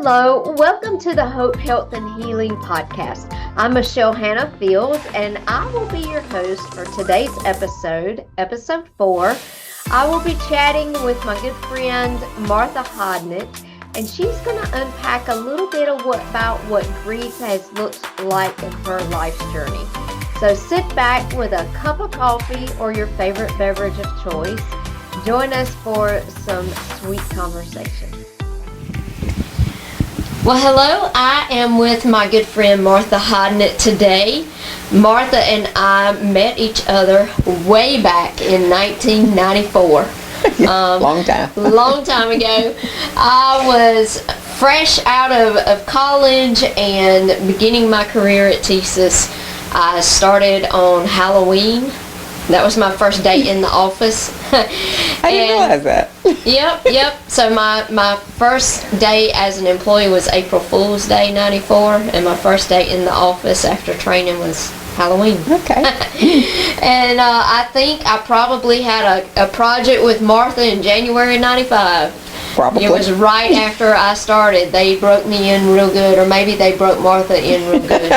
Hello, welcome to the Hope, Health, and Healing podcast. I'm Michelle Hannah Fields, and I will be your host for today's episode 4. I will be chatting with my good friend Martha Hodnett, and she's going to unpack a little bit of about what grief has looked like in her life's journey. So sit back with a cup of coffee or your favorite beverage of choice. Join us for some sweet conversation. Well, hello. I am with my good friend Martha Hodnett today. Martha and I met each other way back in 1994. Long time. Long time ago. I was fresh out of college and beginning my career at TSIS. I started on Halloween. That was my first day in the office. I didn't realize that. Yep. So my first day as an employee was April Fool's Day 94, and my first day in the office after training was Halloween. Okay. And I think I probably had a project with Martha in January 95. Probably. It was right after I started. They broke me in real good, or maybe they broke Martha in real good.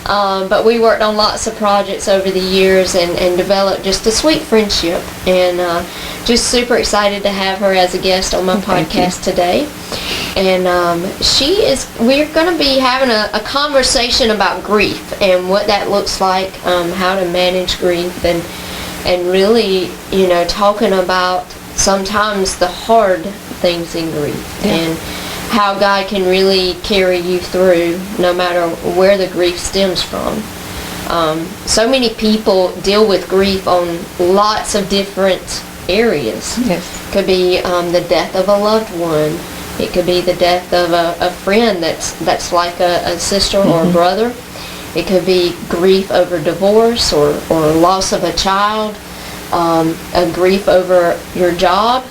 But we worked on lots of projects over the years and developed just a sweet friendship. And just super excited to have her as a guest on my podcast today. And we're going to be having a conversation about grief and what that looks like, how to manage grief, and really, talking about sometimes the hard things in grief and how God can really carry you through no matter where the grief stems from. So many people deal with grief on lots of different areas. Yes. It could be the death of a loved one. It could be the death of a friend that's like a sister or a brother. It could be grief over divorce or loss of a child. A grief over your job.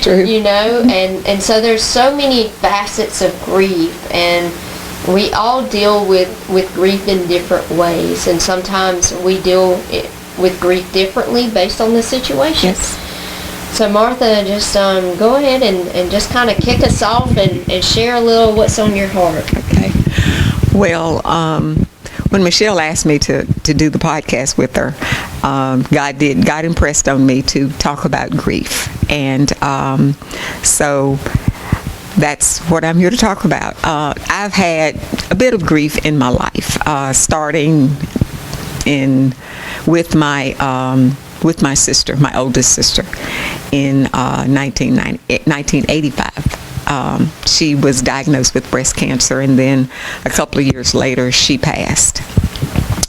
True. And so there's so many facets of grief, and we all deal with grief in different ways, and sometimes we deal with grief differently based on the situation. Yes. So Martha, just go ahead and just kind of kick us off and share a little what's on your heart. Okay. Well, when Michelle asked me to do the podcast with her, God impressed on me to talk about grief. And so that's what I'm here to talk about. I've had a bit of grief in my life, starting with my sister, my oldest sister, in 1985. She was diagnosed with breast cancer, and then a couple of years later she passed.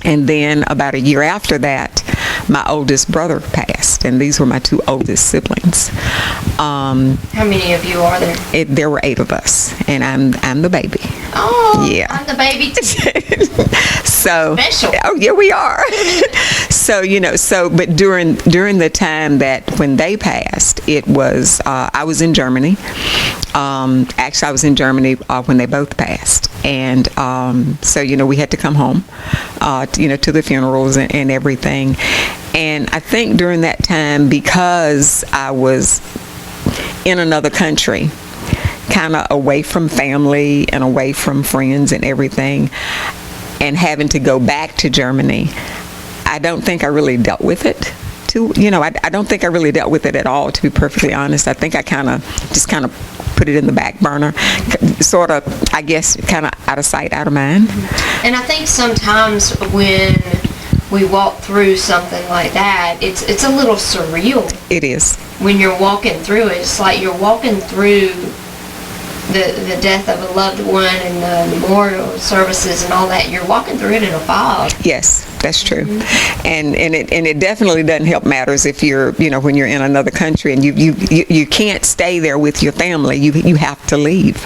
And then about a year after that, my oldest brother passed, and these were my two oldest siblings. How many of you are there? There were 8 of us, and I'm the baby. Oh, yeah. I'm the baby too. So special. Oh yeah, we are. But during the time that when they passed, it was I was in Germany. Actually, I was in Germany when they both passed, and so we had to come home, to the funerals and everything. And I think during that time, because I was in another country, kind of away from family and away from friends and everything, and having to go back to Germany, I don't think I really dealt with it. I don't think I really dealt with it at all, to be perfectly honest. I think I kind of put it in the back burner, sort of, I guess, kind of out of sight, out of mind. And I think sometimes when we walk through something like that, it's a little surreal. It is. When you're walking through it, it's like you're walking through the death of a loved one and the memorial services and all that. You're walking through it in a fog. Yes, that's true. And it definitely doesn't help matters if you're when you're in another country and you can't stay there with your family. You have to leave.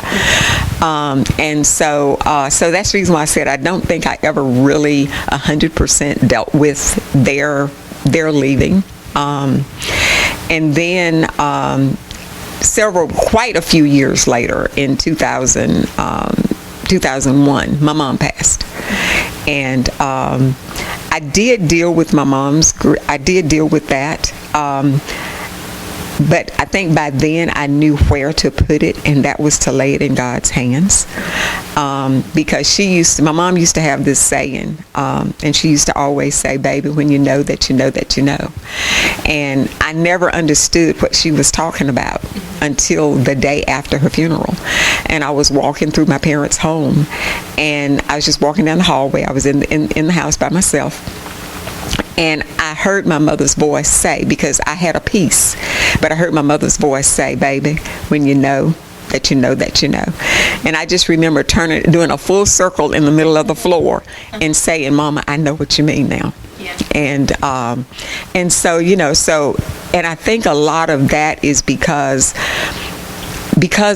And so that's the reason why I said I don't think I ever really 100% dealt with their leaving. And then quite a few years later, in 2001, my mom passed. And I did deal with my mom's, I did deal with that. But I think by then I knew where to put it, and that was to lay it in God's hands. Because my mom used to have this saying, and she used to always say, baby, when you know that you know that you know. And I never understood what she was talking about until the day after her funeral. And I was walking through my parents' home, and I was just walking down the hallway. I was in the house by myself. And I heard my mother's voice say, because I had a peace, but I heard my mother's voice say, baby, when you know that you know that you know. And I just remember doing a full circle in the middle of the floor and saying, Mama, I know what you mean now. Yeah. And so, and I think a lot of that is because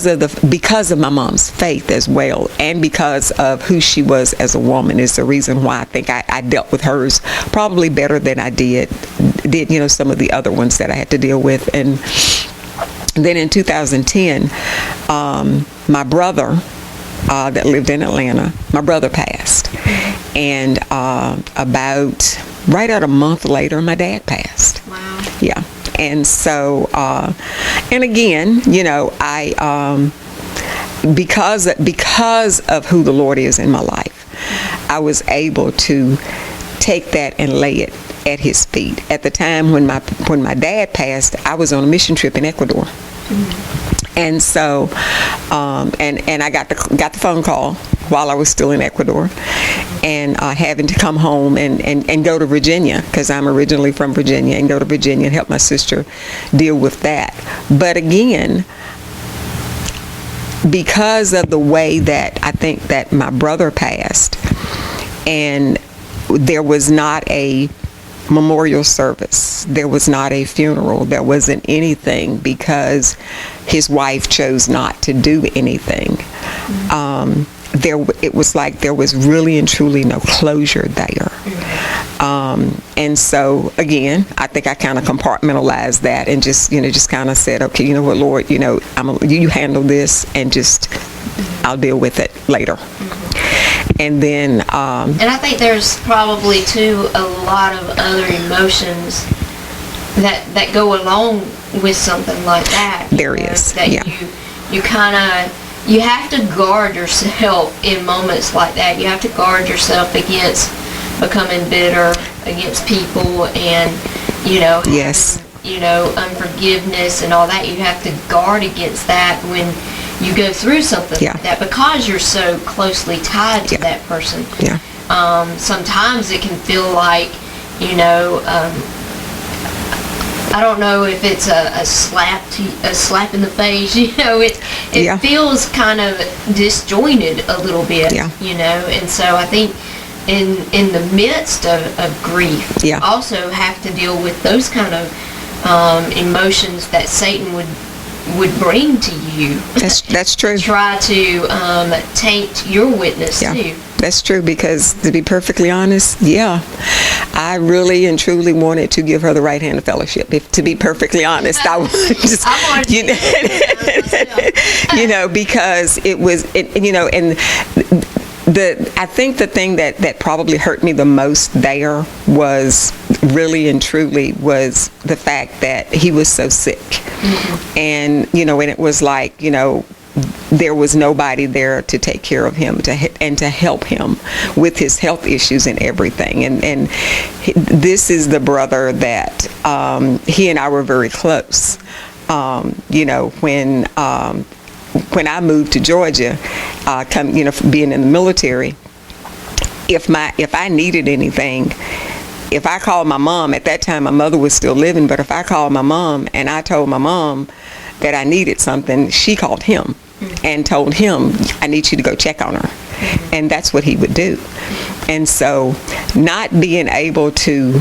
of my mom's faith as well, and because of who she was as a woman is the reason why I think I dealt with hers probably better than I did some of the other ones that I had to deal with. And then in 2010, my brother that lived in Atlanta, my brother passed, and about right at a month later, my dad passed. Wow. Yeah. And so, and again, I, because of who the Lord is in my life, I was able to take that and lay it at His feet. At the time when my dad passed, I was on a mission trip in Ecuador. Mm-hmm. And so, and I got the phone call while I was still in Ecuador, and having to come home and go to Virginia, because I'm originally from Virginia, and go to Virginia and help my sister deal with that. But again, because of the way that I think that my brother passed, and there was not a memorial service, there was not a funeral, there wasn't anything, because his wife chose not to do anything. It was like there was really and truly no closure there. And so again, I think I kind of compartmentalized that and just kind of said, okay, you know what, Lord, you handle this, and just I'll deal with it later. And then and I think there's probably too a lot of other emotions that go along with something like that. There is. That you kind of, you have to guard yourself in moments like that. You have to guard yourself against becoming bitter against people, and yes, unforgiveness and all that. You have to guard against that when you go through something like that, because you're so closely tied to that person. Yeah. Sometimes it can feel like, I don't know if it's a slap in the face. It feels kind of disjointed a little bit. Yeah. And so I think in the midst of grief, also have to deal with those kind of emotions that Satan would bring to you. That's true. Try to taint your witness too. That's true, because to be perfectly honest, I really and truly wanted to give her the right hand of fellowship. If to be perfectly honest, I was just, because it was, and I think the thing that probably hurt me the most there was really and truly was the fact that he was so sick. Mm-hmm. And and it was like, there was nobody there to take care of him and to help him with his health issues and everything. And this is the brother that he and I were very close. When I moved to Georgia, being in the military, if I needed anything, if I called my mom, at that time my mother was still living, but if I called my mom and I told my mom that I needed something, she called him and told him, I need you to go check on her. And that's what he would do. And so not being able to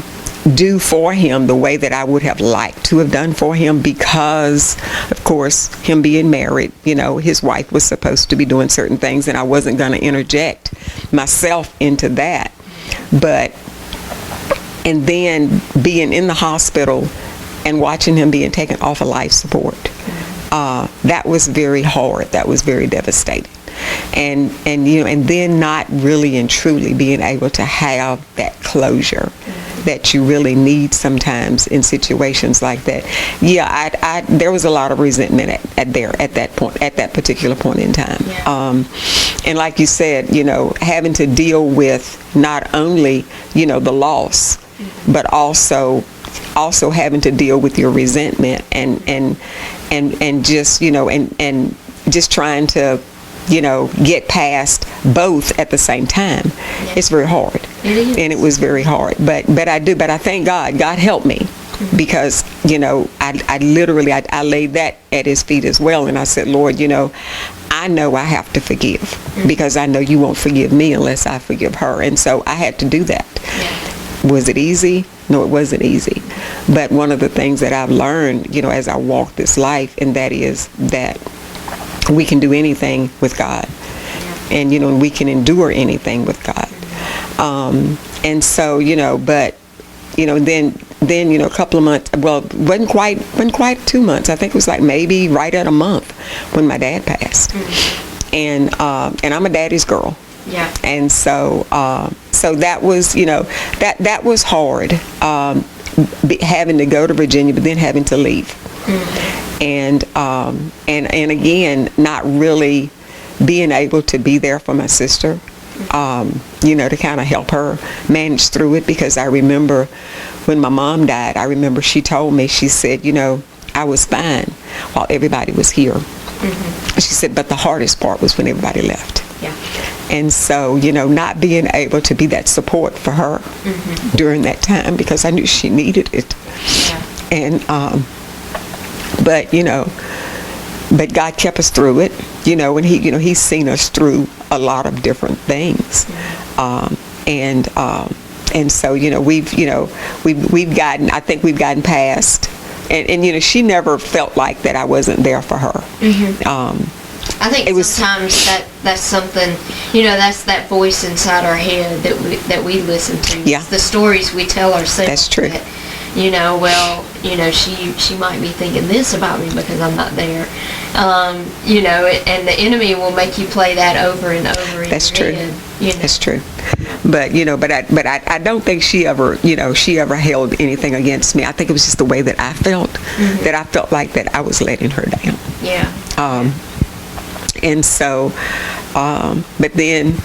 do for him the way that I would have liked to have done for him, because of course him being married, his wife was supposed to be doing certain things, and I wasn't going to interject myself into that. And then being in the hospital and watching him being taken off of life support, that was very hard. That was very devastating. And then not really and truly being able to have that closure that you really need sometimes in situations like that. Yeah, there was a lot of resentment at that particular point in time. Yeah. And like you said, having to deal with not only, the loss, but also having to deal with your resentment and just, and just trying to, get past both at the same time. Yeah. It's very hard. It is. And it was very hard. But I thank God. God helped me. Because, I literally laid that at his feet as well. And I said, Lord, I know I have to forgive because I know you won't forgive me unless I forgive her. And so I had to do that. Yeah. Was it easy? No, it wasn't easy. But one of the things that I've learned, as I walk this life, and that is that we can do anything with God. Yeah. And, we can endure anything with God. And so, but, then a couple of months, well, wasn't quite 2 months. I think it was like maybe right at a month when my dad passed. And I'm a daddy's girl. Yeah. And so that was, that was hard, having to go to Virginia, but then having to leave. And again, not really being able to be there for my sister. To kind of help her manage through it, because I remember when my mom died, I remember she told me, she said, I was fine while everybody was here. She said, but the hardest part was when everybody left. Yeah. And so, not being able to be that support for her during that time, because I knew she needed it. Yeah. And, but God kept us through it, and he's seen us through a lot of different things. And so, we've gotten past, and she never felt like that I wasn't there for her. I think sometimes that's something, that's that voice inside our head that we listen to. Yeah. It's the stories we tell ourselves. That's true. She might be thinking this about me because I'm not there. And the enemy will make you play that over and over in That's your true. head. That's true. But I don't think she ever held anything against me. I think it was just the way that I felt, that I felt like that I was letting her down. Yeah. And so, but then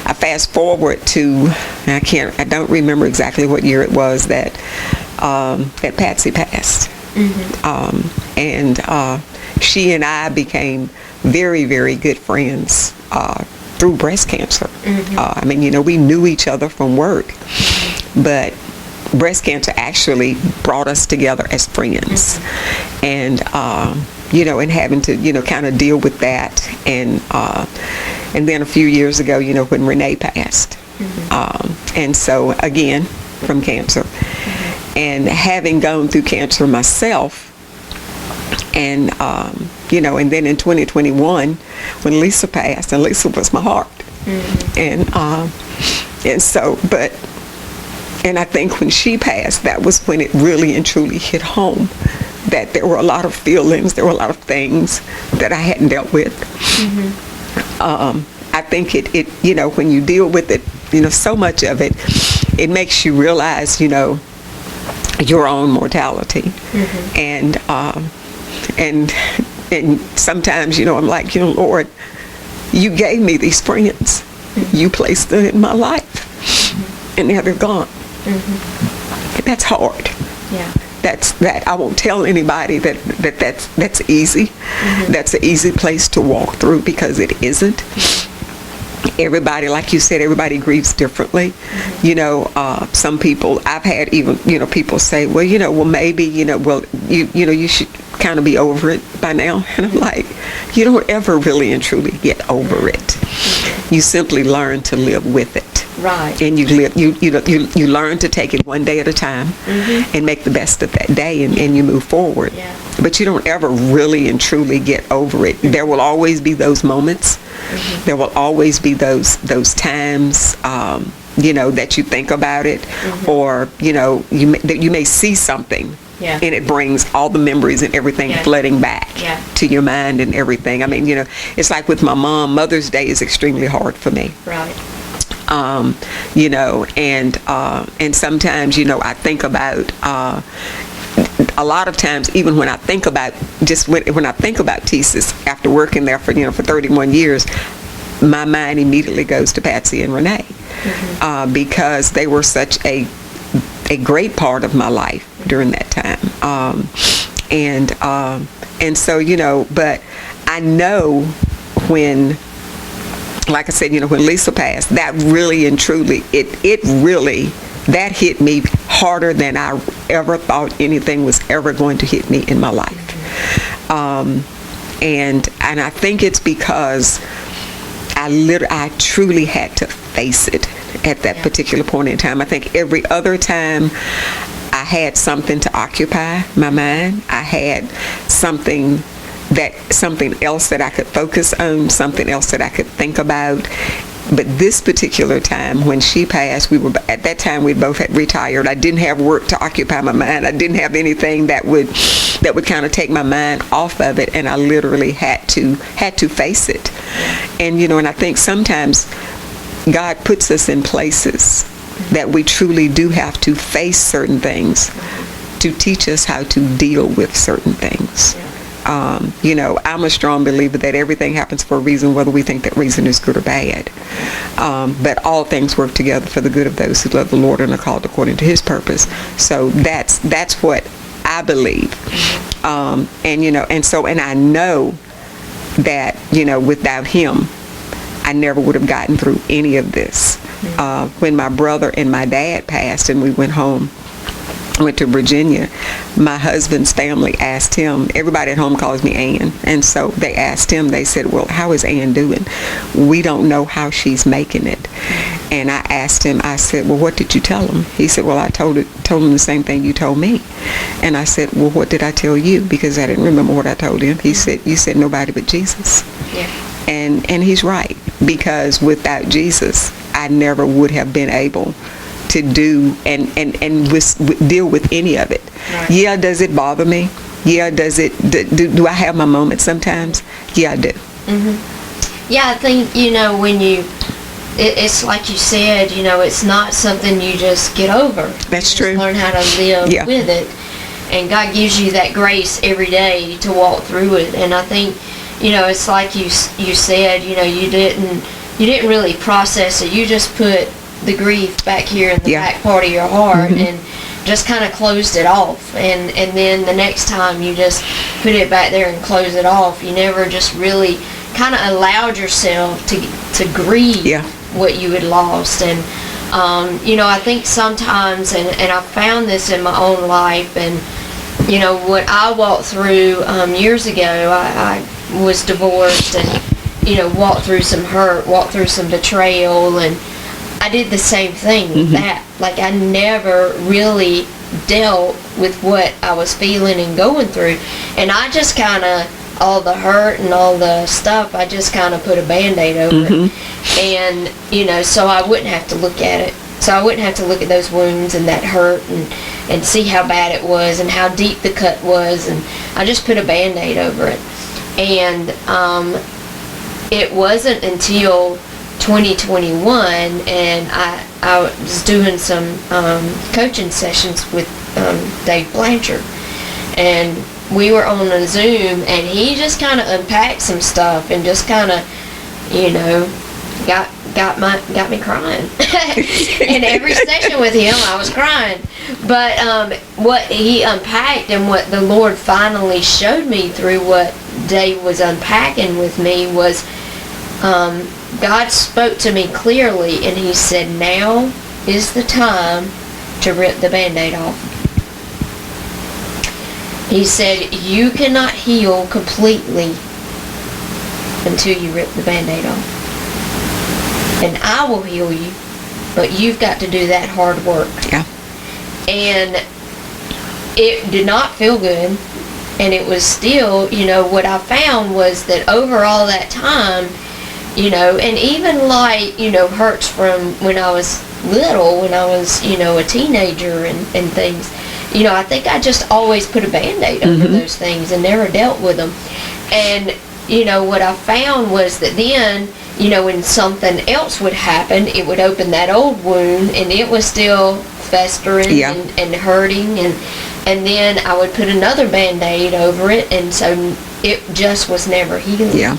I fast forward to, I don't remember exactly what year it was that Patsy passed. And she and I became very, very good friends through breast cancer. We knew each other from work, but breast cancer actually brought us together as friends. And and having to kind of deal with that, and then a few years ago, when Renee passed, and so again from cancer, and having gone through cancer myself, and and then in 2021 when Lisa passed, and Lisa was my heart, and so, and I think when she passed, that was when it really and truly hit home that there were a lot of feelings, there were a lot of things that I hadn't dealt with. I think it when you deal with it, so much of it, it makes you realize, your own mortality. And sometimes, I'm like, Lord, you gave me these friends. You placed them in my life. And now they're gone. That's hard. Yeah. That I won't tell anybody that's easy. That's an easy place to walk through, because it isn't. Everybody, like you said, everybody grieves differently. Some people, I've had even, people say, well, maybe, you should kind of be over it by now. And I'm like, you don't ever really and truly get over it. You simply learn to live with it. Right. And you learn to take it one day at a time, and make the best of that day, and you move forward. Yeah. But you don't ever really and truly get over it. There will always be those moments. There will always be those times, that you think about it, or you may see something. Yeah. And it brings all the memories and everything flooding back to your mind and everything. I mean, it's like with my mom, Mother's Day is extremely hard for me. Right. You know, and sometimes, you know, I think about, a lot of times, even when I think about, when I think about TSIS, after working there for, you know, for 31 years, my mind immediately goes to Patsy and Renee, because they were such a great part of my life during that time. And so, you know, but I know when, like I said, you know, when Lisa passed, that really and truly, it really, that hit me harder than I ever thought anything was ever going to hit me in my life. And I think it's because I truly had to face it at that particular point in time. I think every other time I had something to occupy my mind. I had something else that I could focus on, something else that I could think about. But this particular time when she passed, at that time we both had retired. I didn't have work to occupy my mind. I didn't have anything that would kind of take my mind off of it, and I literally had to face it. And you know, and I think sometimes God puts us in places that we truly do have to face certain things to teach us how to deal with certain things. You know, I'm a strong believer that everything happens for a reason, whether we think that reason is good or bad. But all things work together for the good of those who love the Lord and are called according to His purpose. So that's what I believe. And you know, and I know that, you know, without Him, I never would have gotten through any of this. When my brother and my dad passed, and we went to Virginia, my husband's family asked him, everybody at home calls me Ann, and so they asked him, they said, well, how is Ann doing? We don't know how she's making it. And I asked him, I said, well, what did you tell him? He said, well, I told him the same thing you told me. And I said, well, what did I tell you? Because I didn't remember what I told him. He said, you said nobody but Jesus. Yeah. And he's right, because without Jesus, I never would have been able to do and deal with any of it. Right. Yeah, does it bother me? Yeah, do I have my moments sometimes? Yeah, I do. Mm-hmm. Yeah, I think, you know, when it's like you said, you know, it's not something you just get over. That's true. Learn how to live with it. And God gives you that grace every day to walk through it. And I think, you know, it's like you said, you know, you didn't really process it. You just put the grief back here in the back part of your heart, and just kind of closed it off. And then the next time you just put it back there and close it off. You never just really kind of allowed yourself to grieve what you had lost. And you know, I think sometimes, and I found this in my own life, and you know, what I walked through years ago, I was divorced, and you know, walked through some hurt, walked through some betrayal, and I did the same thing with that. Like, I never really dealt with what I was feeling and going through. And I just kind of, all the hurt and all the stuff, I just kind of put a Band-Aid over it. And, you know, so I wouldn't have to look at it. So I wouldn't have to look at those wounds and that hurt and see how bad it was and how deep the cut was. And I just put a Band-Aid over it. And it wasn't until 2021, and I was doing some coaching sessions with Dave Blanchard, and we were on a Zoom, and he just kind of unpacked some stuff and just kind of, you know, got me crying. In every session with him, I was crying. But what he unpacked and what the Lord finally showed me through what Dave was unpacking with me was, God spoke to me clearly, and He said, now is the time to rip the Band-Aid off. He said, you cannot heal completely until you rip the Band-Aid off. And I will heal you, but you've got to do that hard work. Yeah. And it did not feel good, and it was still, you know, what I found was that over all that time, you know, and even like, you know, hurts from when I was little, when I was, you know, a teenager and things, you know, I think I just always put a Band-Aid over those things and never dealt with them. And, you know, what I found was that then when something else would happen, it would open that old wound, and it was still festering Yeah. and hurting, and then I would put another Band-Aid over it, and so it just was never healing. Yeah.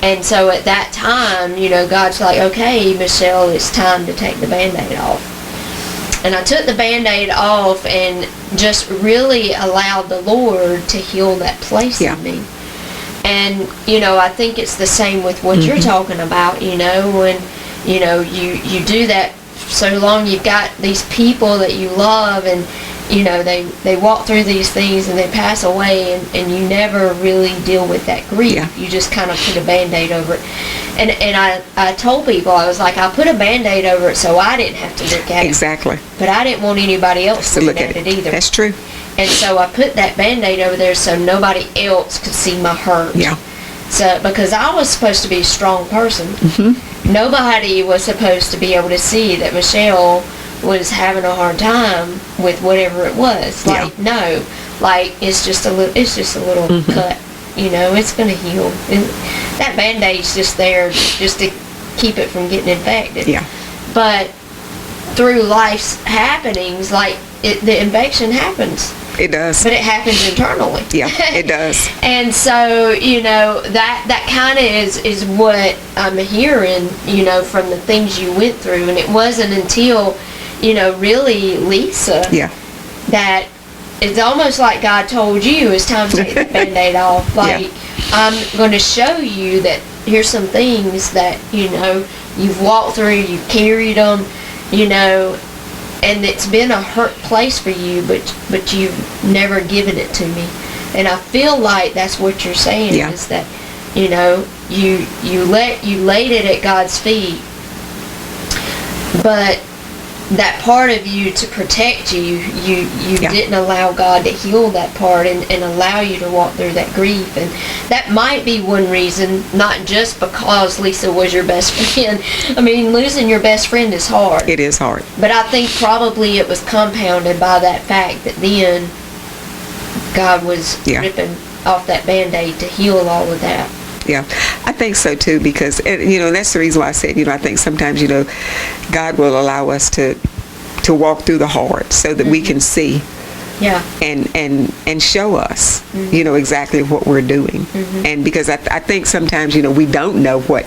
And so at that time, God's like, okay, Michelle, it's time to take the Band-Aid off. And I took the Band-Aid off and just really allowed the Lord to heal that place Yeah. in me. And, I think it's the same with what you're talking about, when, you do that so long, you've got these people that you love, and, they walk through these things and they pass away, and you never really deal with that grief. Yeah. You just kind of put a Band-Aid over it. And I told people, I was like, I put a Band-Aid over it so I didn't have to look at it. Exactly. But I didn't want anybody else To look looking at at it. it either. That's true. And so I put that Band-Aid over there so nobody else could see my hurt. Yeah. So, because I was supposed to be a strong person. Mm-hmm. Nobody was supposed to be able to see that Michelle was having a hard time with whatever it was. Like, no. Like, it's just a little cut. It's going to heal. And that Band-Aid's just there just to keep it from getting infected. Yeah. But through life's happenings, like, the infection happens. It does. But it happens internally. Yeah, it does. And so, that kind of is what I'm hearing, from the things you went through. And it wasn't until, really, Lisa, Yeah. that it's almost like God told you it's time to take the Band-Aid off. Like, I'm going to show you that here's some things that, you've walked through, you've carried them, and it's been a hurt place for you, but you've never given it to me. And I feel like that's what you're saying, is that, you laid it at God's feet, but that part of you to protect you didn't allow God to heal that part and allow you to walk through that grief. And that might be one reason, not just because Lisa was your best friend. I mean, losing your best friend is hard. It is hard. But I think probably it was compounded by that fact that then God was ripping off that Band-Aid to heal all of that. Yeah, I think so too, because that's the reason why I said I think sometimes God will allow us to walk through the hard so that we can see, and show us, exactly what we're doing, and because I think sometimes we don't know what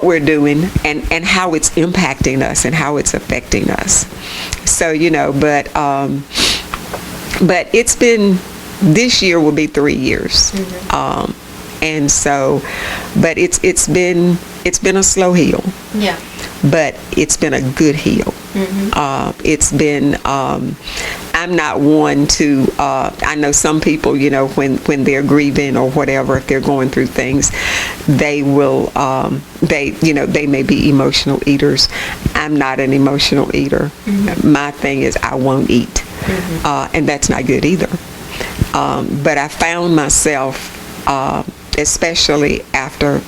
we're doing and how it's impacting us and how it's affecting us. So but it's been. This year will be 3 years, and so, but it's been a slow heal. Yeah. But it's been a good heal. It's been. I'm not one to. I know some people, when they're grieving or whatever, if they're going through things, they will. They may be emotional eaters. I'm not an emotional eater. My thing is I won't eat, and that's not good either. But I found myself, especially after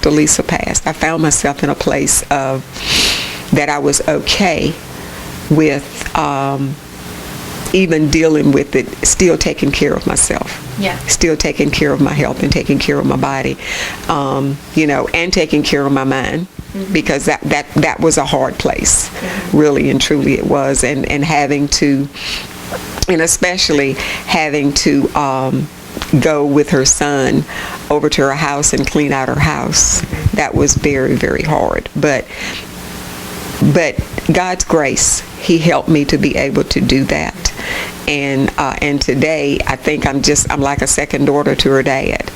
Lisa passed, I found myself in a place of that I was okay with even dealing with it, still taking care of myself. Yeah. Still taking care of my health and taking care of my body, and taking care of my mind. Because that was a hard place, really and truly it was, and having to. And especially having to go with her son over to her house and clean out her house. That was very, very hard. But God's grace, He helped me to be able to do that. And today, I think I'm like a second daughter to her dad.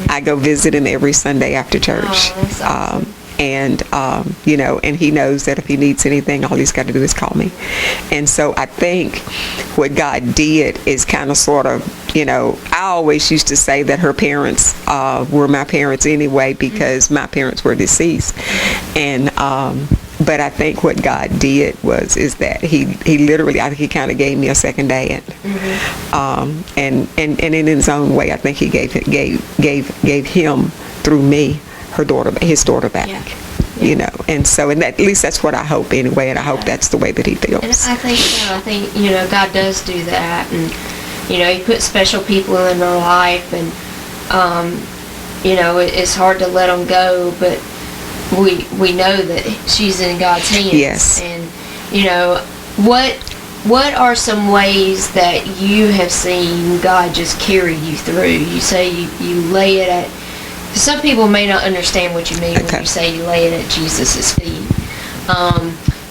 I go visit him every Sunday after church. Oh, that's awesome. And he knows that if he needs anything, all he's got to do is call me. And so I think what God did is kind of sort of, I always used to say that her parents were my parents anyway, because my parents were deceased. And but I think what God did is that he literally, I think he kind of gave me a second dad. And in his own way, I think he gave him through me his daughter back. And so, and at least that's what I hope anyway, and I hope that's the way that he feels. And I think God does do that, and He puts special people in our life, and it's hard to let them go, but we know that she's in God's hands. Yes. And what are some ways that you have seen God just carry you through? You say you lay it at. Some people may not understand what you mean when you say you lay it at Jesus' feet.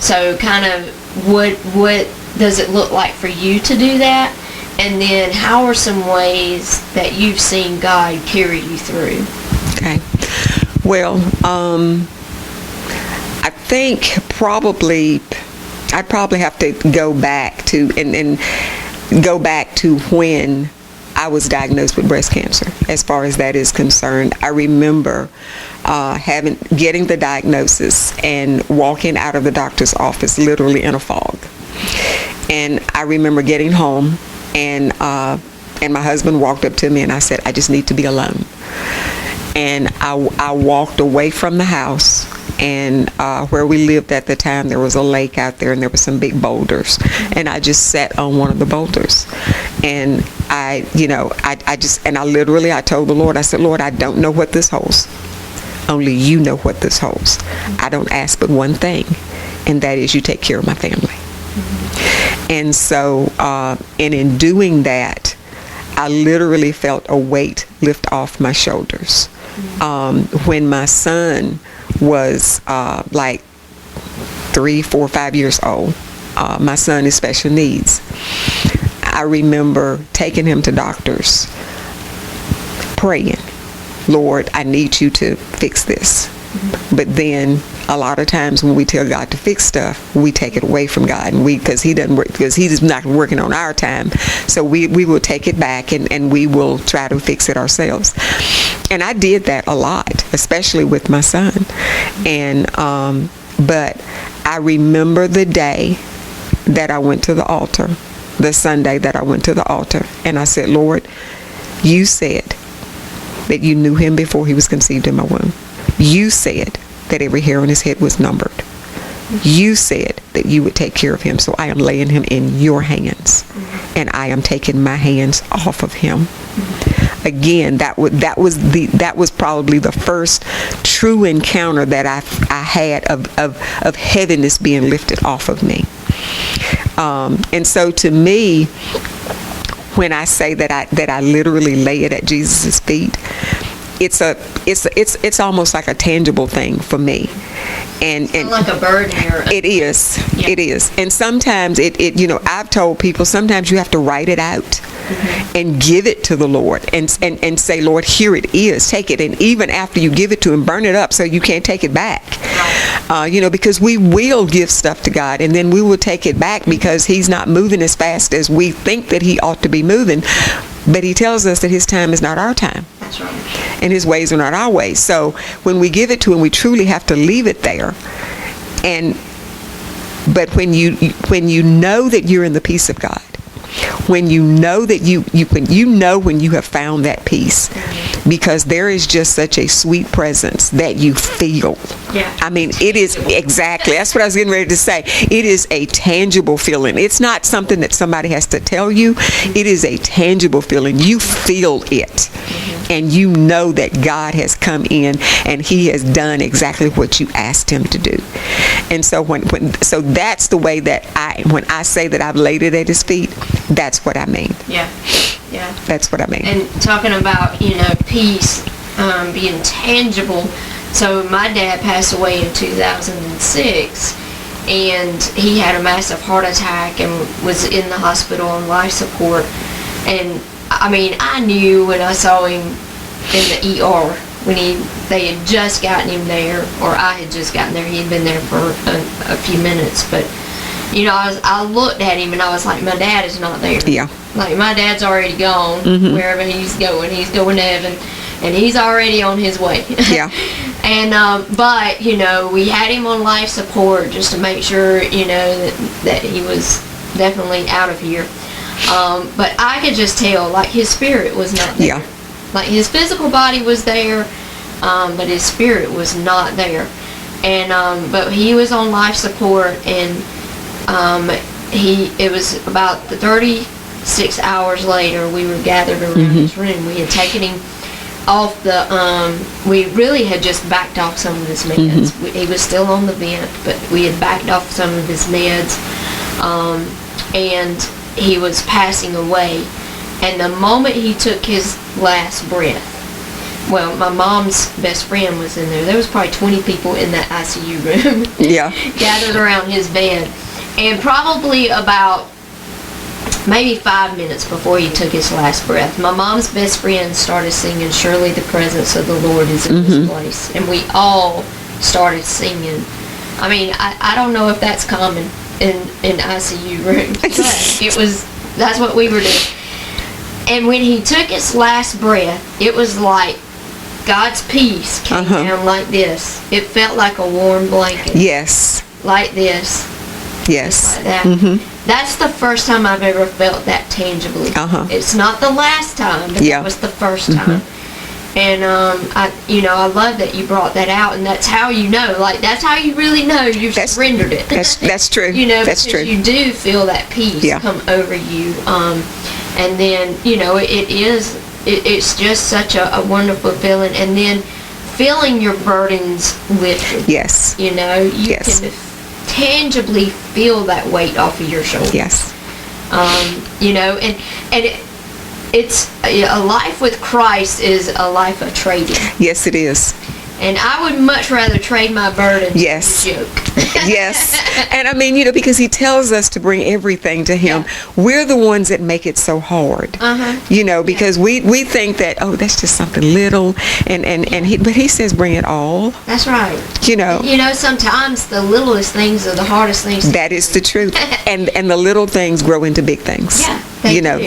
So kind of what does it look like for you to do that? And then how are some ways that you've seen God carry you through? Okay. Well, I think I'd probably have to go back to and go back to when I was diagnosed with breast cancer. As far as that is concerned, I remember getting the diagnosis and walking out of the doctor's office literally in a fog. And I remember getting home, and my husband walked up to me, and I said, "I just need to be alone." And I walked away from the house, and where we lived at the time, there was a lake out there, and there were some big boulders, and I just sat on one of the boulders, and I told the Lord, I said, "Lord, I don't know what this holds. Only you know what this holds. I don't ask but one thing, and that is you take care of my family." And so, and in doing that, I literally felt a weight lift off my shoulders. When my son was like 3, 4, 5 years old, my son is special needs. I remember taking him to doctors, praying, "Lord, I need you to fix this." But then a lot of times when we tell God to fix stuff, we take it away from God, and because he's not working on our time, so we will take it back and we will try to fix it ourselves. And I did that a lot, especially with my son. And but I remember the day that I went to the altar, the Sunday that I went to the altar, and I said, "Lord, you said that you knew him before he was conceived in my womb. You said that every hair on his head was numbered. You said that you would take care of him, so I am laying him in your hands, and I am taking my hands off of him." Again, that was probably the first true encounter that I had of heaviness being lifted off of me. And so to me, when I say that I literally lay it at Jesus' feet, it's almost like a tangible thing for me. And like a burden. It is. Yeah. It is. And sometimes I've told people sometimes you have to write it out and give it to the Lord and say, "Lord, here it is. Take it." And even after you give it to him, burn it up so you can't take it back. Because we will give stuff to God and then we will take it back because he's not moving as fast as we think that he ought to be moving. But he tells us that his time is not our time. That's right. And his ways are not our ways. So when we give it to him, we truly have to leave it there. But when you know that you're in the peace of God, when you know that when you have found that peace, because there is just such a sweet presence that you feel. Yeah. I mean, it is exactly, that's what I was getting ready to say. It is a tangible feeling. It's not something that somebody has to tell you. It is a tangible feeling. You feel it. And you know that God has come in and he has done exactly what you asked him to do. And so so that's the way that when I say that I've laid it at his feet, that's what I mean. Yeah. Yeah. That's what I mean. And talking about, peace being tangible. So my dad passed away in 2006, and he had a massive heart attack and was in the hospital on life support. And I mean, I knew when I saw him in the ER when they had just gotten him there, or I had just gotten there. He had been there for a few minutes, but I looked at him and I was like, my dad is not there. Yeah. Like, my dad's already gone wherever he's going. He's going to heaven, and he's already on his way. Yeah. And but we had him on life support just to make sure that he was definitely out of here. But I could just tell, like, his spirit was not there. Yeah. Like, his physical body was there, but his spirit was not there. And but he was on life support, and it was about 36 hours later we were gathered around his room. We had taken him off the, we really had just backed off some of his meds. He was still on the vent, but we had backed off some of his meds, and he was passing away. And the moment he took his last breath, well, my mom's best friend was in there. There was probably 20 people in that ICU room. Yeah. Gathered around his bed. And probably about maybe 5 minutes before he took his last breath, my mom's best friend started singing, "Surely the presence of the Lord is in this place." And we all started singing. I mean, I don't know if that's common in ICU rooms, but that's what we were doing. And when he took his last breath, it was like God's peace came down like this. It felt like a warm blanket. Yes. Like this. Yes. Just like that. That's the first time I've ever felt that tangibly. It's not the last time, but that was the first time. And I love that you brought that out, and that's how you know. Like, that's how you really know you've surrendered it. That's true. That's true. You do feel that peace come over you. And then, it's just such a wonderful feeling. And then feeling your burdens lifted. Yes. You can tangibly feel that weight off of your shoulders. Yes. It's a life with Christ is a life of trading. Yes, it is. And I would much rather trade my burdens than a joke. Yes. And I mean, because he tells us to bring everything to him. We're the ones that make it so hard. Because we think that, that's just something little, but he says bring it all. That's right. Sometimes the littlest things are the hardest things. That is the truth. And the little things grow into big things. Yeah.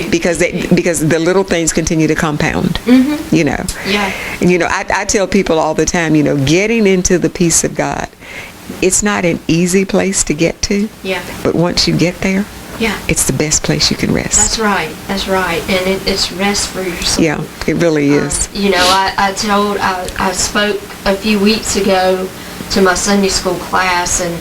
Because the little things continue to compound. Yeah. And I tell people all the time, getting into the peace of God, it's not an easy place to get to. Yeah. But once you get there, it's the best place you can rest. That's right. And it's rest for your soul. Yeah, it really is. I spoke a few weeks ago to my Sunday school class, and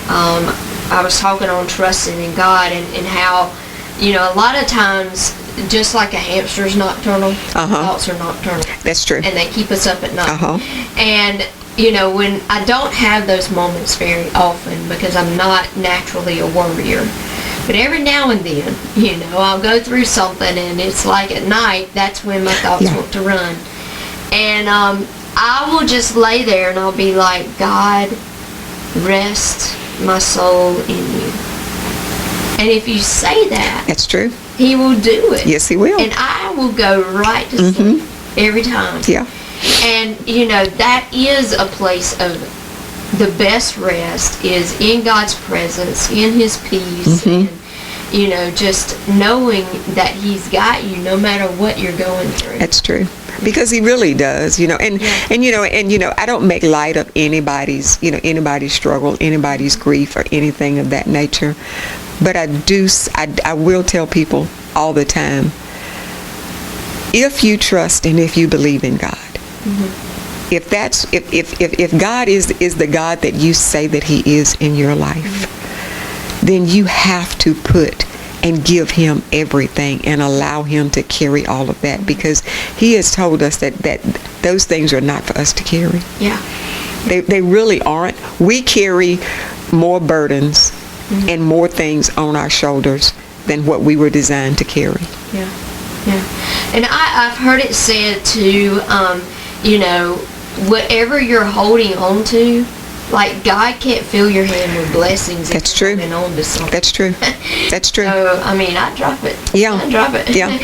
I was talking on trusting in God and how, a lot of times, just like a hamster's nocturnal, thoughts are nocturnal. That's true. And they keep us up at night. And, when I don't have those moments very often because I'm not naturally a worrier, but every now and then, I'll go through something and it's like at night, that's when my thoughts want to run. And I will just lay there and I'll be like, God, rest my soul in you. And if you say that, that's true. He will do it. Yes, he will. And I will go right to sleep every time. Yeah. And, that is a place of the best rest is in God's presence, in his peace, and, just knowing that he's got you no matter what you're going through. That's true. Because he really does, I don't make light of anybody's struggle, anybody's grief, or anything of that nature. But I will tell people all the time, if you trust and if you believe in God, if God is the God that you say that he is in your life, then you have to put and give him everything and allow him to carry all of that, because he has told us that those things are not for us to carry. Yeah. They really aren't. We carry more burdens and more things on our shoulders than what we were designed to carry. Yeah. And I've heard it said too, whatever you're holding on to, like God can't fill your hand with blessings. That's true. On to something. That's true. That's true. So, I drop it. Yeah. I drop it. Yeah.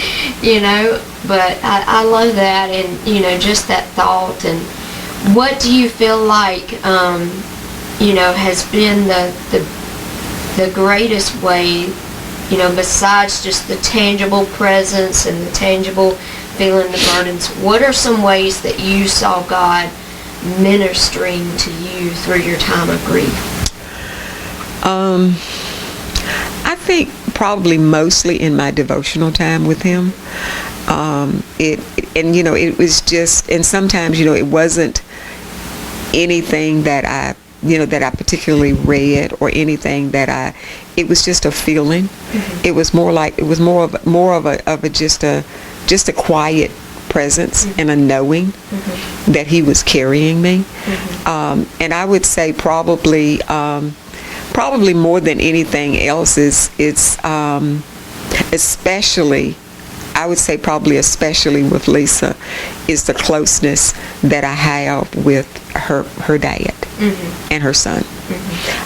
But I love that, and, just that thought. And what do you feel like, has been the greatest way, besides just the tangible presence and the tangible feeling the burdens, what are some ways that you saw God ministering to you through your time of grief? I think probably mostly in my devotional time with him. It was just, and sometimes, it wasn't anything that I particularly read or anything that it was just a feeling. It was more of a just a quiet presence and a knowing that he was carrying me. And I would say probably more than anything else it's especially, I would say probably especially with Lisa, is the closeness that I have with her dad and her son.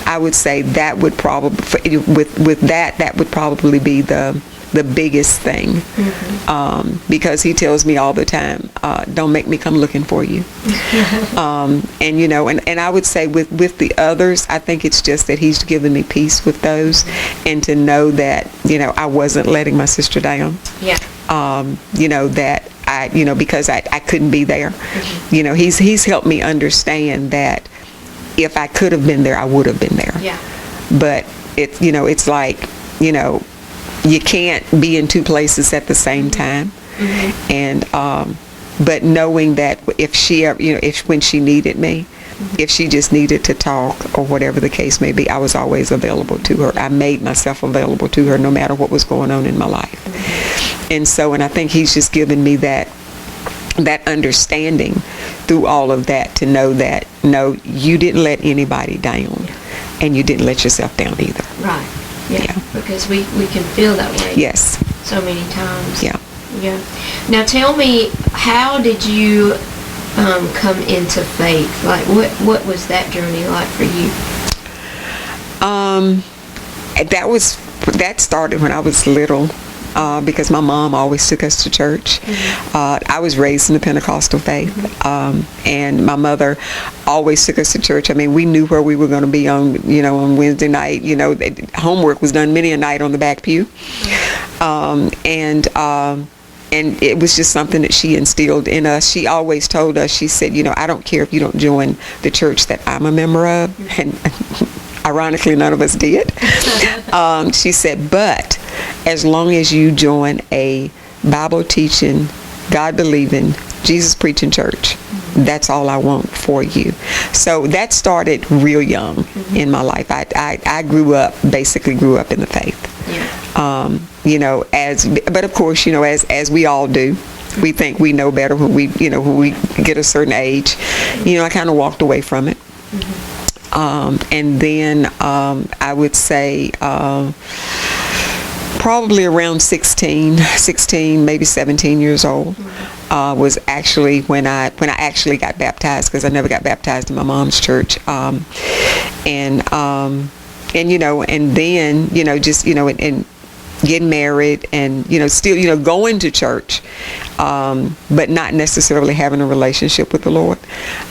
I would say that would probably, with that would probably be the biggest thing, because he tells me all the time, don't make me come looking for you. And you know, and I would say with the others, I think it's just that he's given me peace with those, and to know that, you know, I wasn't letting my sister down. You know, that because I couldn't be there. You know, he's helped me understand that if I could have been there, I would have been there. But it's, you know, it's like, you know, you can't be in two places at the same time. And but knowing that if she ever, you know, when she needed me, if she just needed to talk or whatever the case may be, I was always available to her. I made myself available to her no matter what was going on in my life. And so, and I think he's just given me that understanding through all of that, to know that, no, you didn't let anybody down, and you didn't let yourself down either. Right. Yeah. Because we can feel that way. Yes. So many times. Yeah. Now tell me, how did you come into faith? Like, what was that journey like for you? That started when I was little. Because my mom always took us to church. I was raised in the Pentecostal faith, and my mother always took us to church. I mean, we knew where we were going to be on Wednesday night. You know, homework was done many a night on the back pew, and it was just something that she instilled in us. She always told us, she said, you know, I don't care if you don't join the church that I'm a member of, and ironically, none of us did. She said, but as long as you join a Bible teaching, God believing, Jesus preaching church, that's all I want for you. So that started real young in my life. I grew up in the faith. You know, but of course, you know, as we all do, we think we know better when we get a certain age. You know, I kind of walked away from it. And then I would say probably around 16, maybe 17 years old was actually when I actually got baptized, because I never got baptized in my mom's church. And you know, and then, you know, just, you know, and getting married, and, you know, still, you know, going to church, but not necessarily having a relationship with the Lord.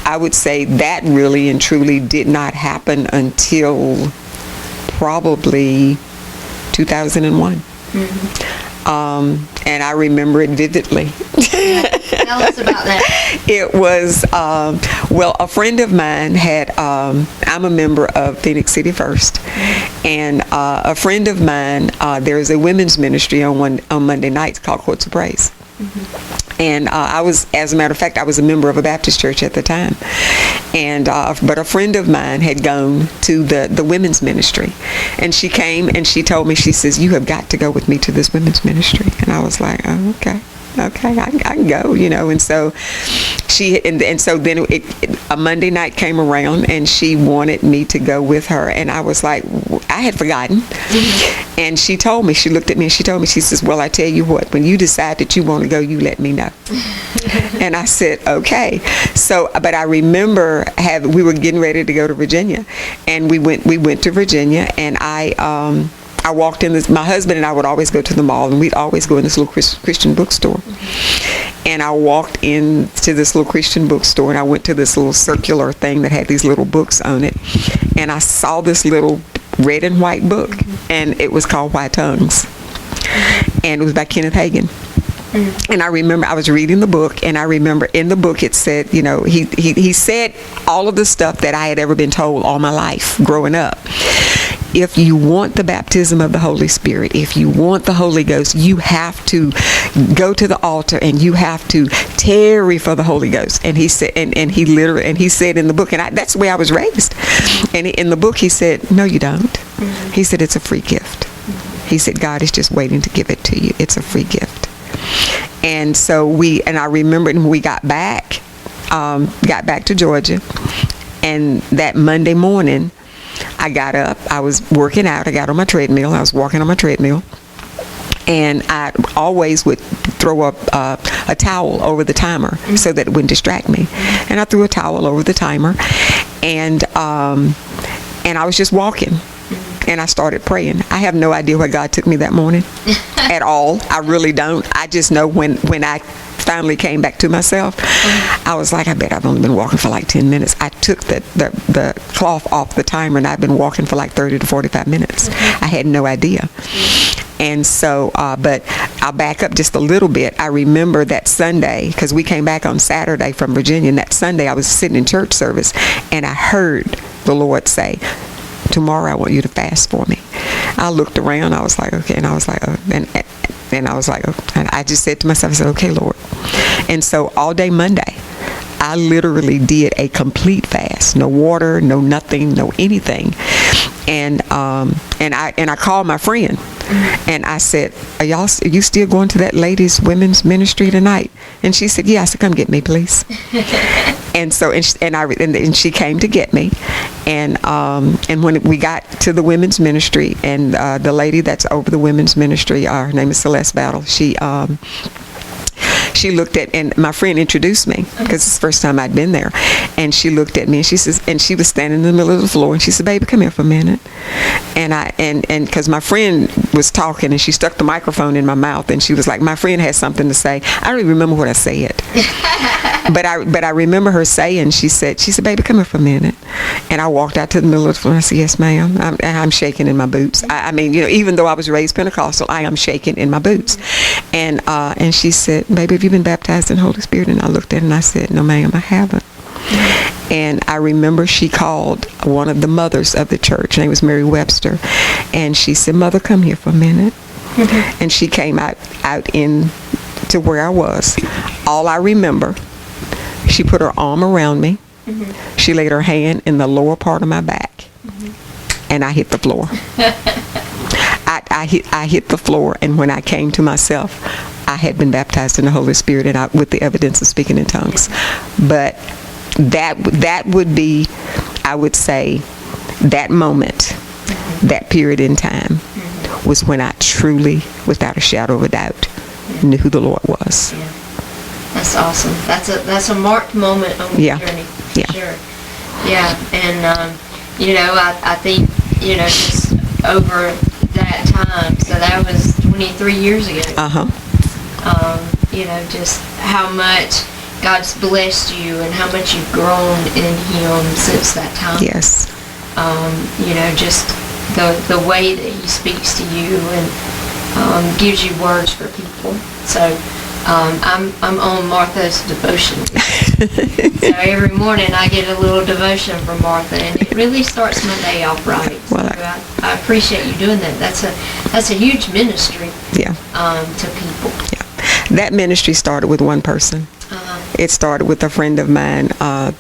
I would say that really and truly did not happen until probably 2001. And I remember it vividly. Tell us about that. It was, well, a friend of mine had, I'm a member of Phoenix City First, and a friend of mine, there's a women's ministry on Monday nights called Courts of Praise. And I was, as a matter of fact, I was a member of a Baptist church at the time. And but a friend of mine had gone to the women's ministry, and she came and she told me, she says, you have got to go with me to this women's ministry. And I was like, oh, okay, I can go, you know. And so she, and so then a Monday night came around, and she wanted me to go with her, and I was like, I had forgotten. And she told me, she looked at me and she told me, she says, well, I tell you what, when you decide that you want to go, you let me know. And I said, okay. So, but I remember we were getting ready to go to Virginia, and we went to Virginia, and I walked in this, my husband and I would always go to the mall, and we'd always go in this little Christian bookstore. And I walked into this little Christian bookstore, and I went to this little circular thing that had these little books on it, and I saw this little red and white book, and it was called White Tongues, and it was by Kenneth Hagin. And I remember I was reading the book, and I remember in the book it said, you know, he said all of the stuff that I had ever been told all my life growing up. If you want the baptism of the Holy Spirit, if you want the Holy Ghost, you have to go to the altar, and you have to tarry for the Holy Ghost. And he said, and he literally, and he said in the book, and that's the way I was raised. And in the book he said, no, you don't. He said, it's a free gift. He said, God is just waiting to give it to you. It's a free gift. And so I remember when we got back to Georgia, and that Monday morning, I got up, I was working out, I got on my treadmill, I was walking on my treadmill, and I always would throw up a towel over the timer so that it wouldn't distract me. And I threw a towel over the timer, and I was just walking, and I started praying. I have no idea where God took me that morning at all. I really don't. I just know when I finally came back to myself, I was like, I bet I've only been walking for like 10 minutes. I took the cloth off the timer, and I've been walking for like 30 to 45 minutes. I had no idea. And so, but I'll back up just a little bit. I remember that Sunday, because we came back on Saturday from Virginia, and that Sunday I was sitting in church service, and I heard the Lord say, tomorrow I want you to fast for me. I looked around, I was like, okay, and I was like, and I was like, and I just said to myself, I said, okay, Lord. And so all day Monday, I literally did a complete fast. No water, no nothing, no anything. And I called my friend, and I said, are you still going to that women's ministry tonight? And she said, yeah. I said, come get me, please. And so, and she came to get me. And when we got to the women's ministry, and the lady that's over the women's ministry, her name is Celeste Battle, she looked at, and my friend introduced me, because it's the first time I'd been there, and she looked at me, and she says, and she was standing in the middle of the floor, and she said, baby, come here for a minute. And because my friend was talking, and she stuck the microphone in my mouth, and she was like, my friend has something to say. I don't even remember what I said. But I remember her saying, she said, baby, come here for a minute. And I walked out to the middle of the floor, and I said, yes, ma'am. I'm shaking in my boots. I mean, even though I was raised Pentecostal, I am shaking in my boots. And she said, baby, have you been baptized in the Holy Spirit? And I looked at her and I said, no, ma'am, I haven't. And I remember she called one of the mothers of the church. Her name was Mary Webster. And she said, Mother, come here for a minute. And she came out in to where I was. All I remember, she put her arm around me. She laid her hand in the lower part of my back. And I hit the floor. I hit the floor, and when I came to myself, I had been baptized in the Holy Spirit, and with the evidence of speaking in tongues. But that would be, I would say, that moment, that period in time, was when I truly, without a shadow of a doubt, knew who the Lord was. Yeah. That's awesome. That's a marked moment on your journey. Yeah. Sure. Yeah, and I think just over that time, so that was 23 years ago. Just how much God's blessed you and how much you've grown in Him since that time. Yes. Just the way that He speaks to you and gives you words for people. So I'm on Martha's devotion. So every morning I get a little devotion from Martha, and it really starts my day off right. So I appreciate you doing that. That's a huge ministry. Yeah. To people. Yeah. That ministry started with one person. It started with a friend of mine.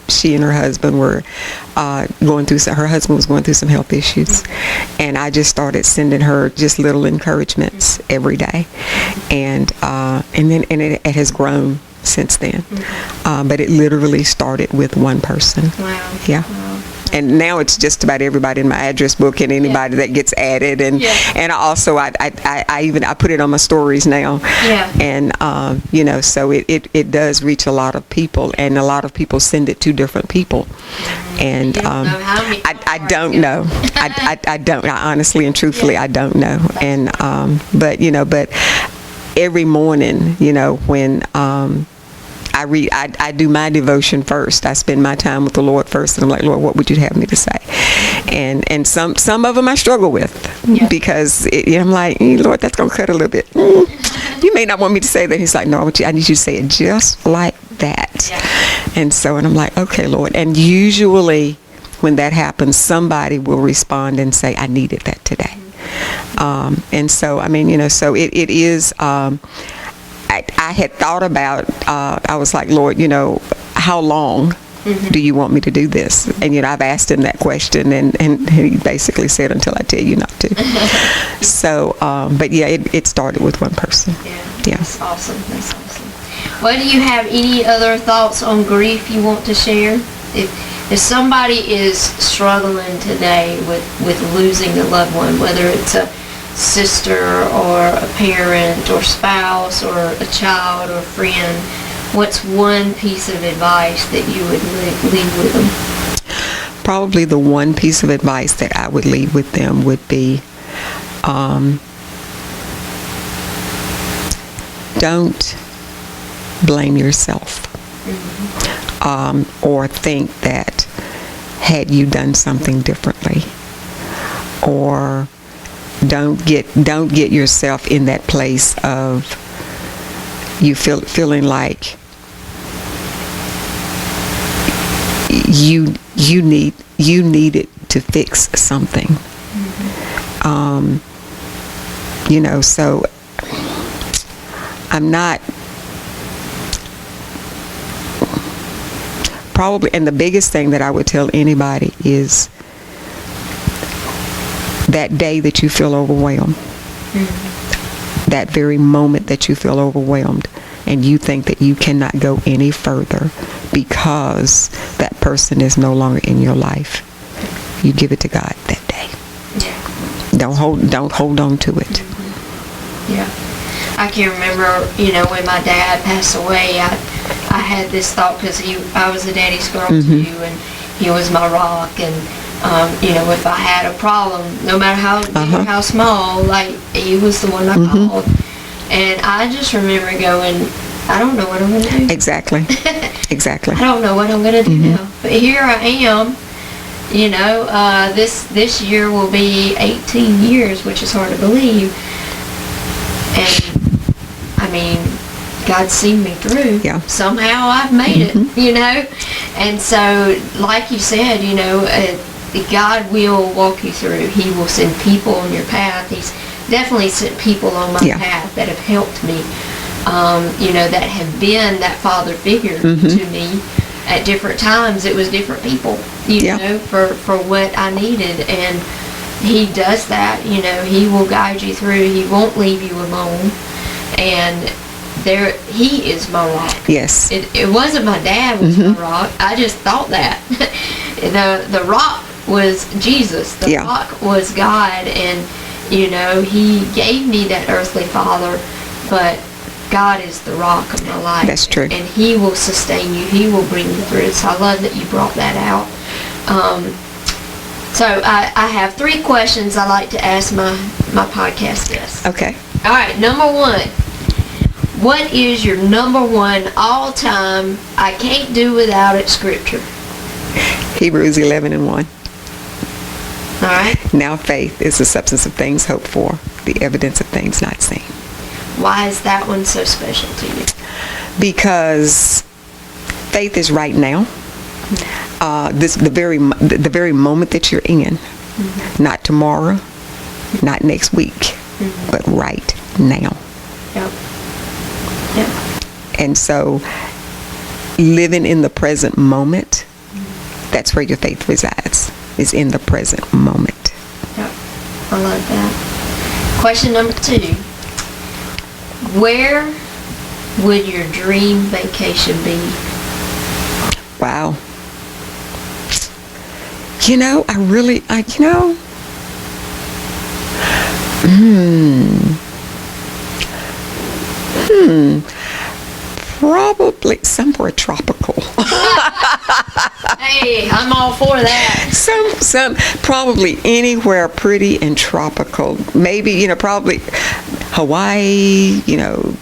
She and her husband were going through. Her husband was going through some health issues, and I just started sending her just little encouragements every day, and it has grown since then. But it literally started with one person. Wow. Yeah. Wow. And now it's just about everybody in my address book and anybody that gets added, and I also I put it on my stories now. Yeah. And so it does reach a lot of people, and a lot of people send it to different people. And I don't know. I don't. I honestly and truthfully I don't know. And but every morning, when I do my devotion first. I spend my time with the Lord first, and I'm like, Lord, what would you have me to say? And some of them I struggle with, because I'm like, Lord, that's gonna cut a little bit. You may not want me to say that. He's like, no, I need you to say it just like that. Yeah. And I'm like, okay, Lord. And usually when that happens, somebody will respond and say, I needed that today. So it is. I had thought about, I was like, Lord, how long do you want me to do this? And, I've asked him that question, and he basically said, until I tell you not to. So, but yeah, it started with one person. Yeah. That's awesome. That's awesome. Well, do you have any other thoughts on grief you want to share? If somebody is struggling today with losing a loved one, whether it's a sister or a parent or spouse or a child or friend, what's one piece of advice that you would leave with them? Probably the one piece of advice that I would leave with them would be, don't blame yourself. Or think that had you done something differently, or don't get yourself in that place of you feeling like you needed to fix something. So I'm not probably, and the biggest thing that I would tell anybody is that day that you feel overwhelmed, that very moment that you feel overwhelmed and you think that you cannot go any further because that person is no longer in your life, you give it to God that day. Yeah. Don't hold on to it. Yeah. I can remember, when my dad passed away, I had this thought, because I was a daddy's girl too, and he was my rock, and if I had a problem, no matter how big or how small, like, he was the one I called. And I just remember going, I don't know what I'm going to do. Exactly. I don't know what I'm going to do now. But here I am. This year will be 18 years, which is hard to believe. And God's seen me through. Yeah. Somehow I've made it, And so, like you said, God will walk you through. He will send people on your path. He's definitely sent people on my path that have helped me, that have been that father figure to me. At different times, it was different people, for what I needed. And He does that, He will guide you through. He won't leave you alone. And He is my rock. Yes. It wasn't my dad was my rock. I just thought that. The rock was Jesus. The rock was God. And, He gave me that earthly father, but God is the rock of my life. That's true. And He will sustain you. He will bring you through. So I love that you brought that out. So I have 3 questions I like to ask my podcast guests. Okay. All right, number 1. What is your number 1 all-time, I can't do without it scripture? Hebrews 11:1. All right. Now faith is the substance of things hoped for, the evidence of things not seen. Why is that one so special to you? Because faith is right now. The very moment that you're in, not tomorrow, not next week, but right now. Yep. And so, living in the present moment, that's where your faith resides, is in the present moment. Yep. I love that. Question number 2. Where would your dream vacation be? Wow. Probably somewhere tropical. Hey, I'm all for that. Some probably anywhere pretty and tropical. Maybe, probably Hawaii, the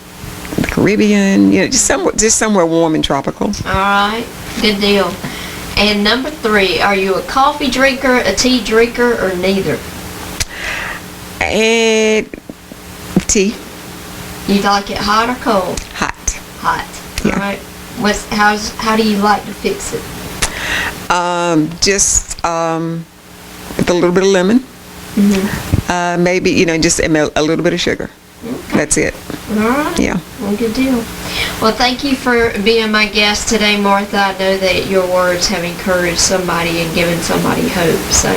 Caribbean, just somewhere warm and tropical. All right, good deal. And number 3, are you a coffee drinker, a tea drinker, or neither? And tea. You like it hot or cold? Hot. Hot. Yeah. All right. How do you like to fix it? Just with a little bit of lemon. Maybe just a little bit of sugar. Okay. That's it. All right. Yeah. Well, good deal. Well, thank you for being my guest today, Martha. I know that your words have encouraged somebody and given somebody hope. So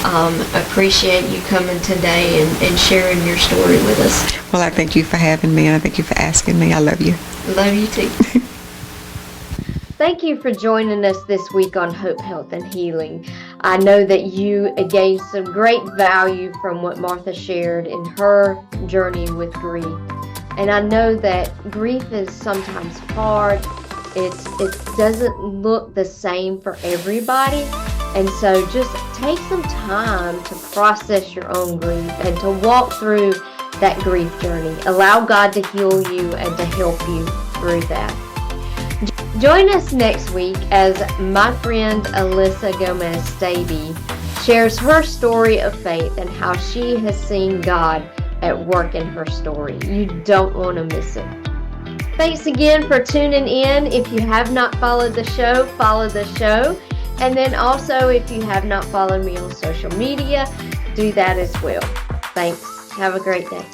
Appreciate you coming today and sharing your story with us. Well, I thank you for having me, and I thank you for asking me. I love you. Love you too. Thank you for joining us this week on Hope, Health, and Healing. I know that you gained some great value from what Martha shared in her journey with grief. And I know that grief is sometimes hard. It doesn't look the same for everybody. And so just take some time to process your own grief and to walk through that grief journey. Allow God to heal you and to help you through that. Join us next week as my friend Alyssa Gomez-Staby shares her story of faith and how she has seen God at work in her story. You don't want to miss it. Thanks again for tuning in. If you have not followed the show, follow the show. And then also, if you have not followed me on social media, do that as well. Thanks. Have a great day.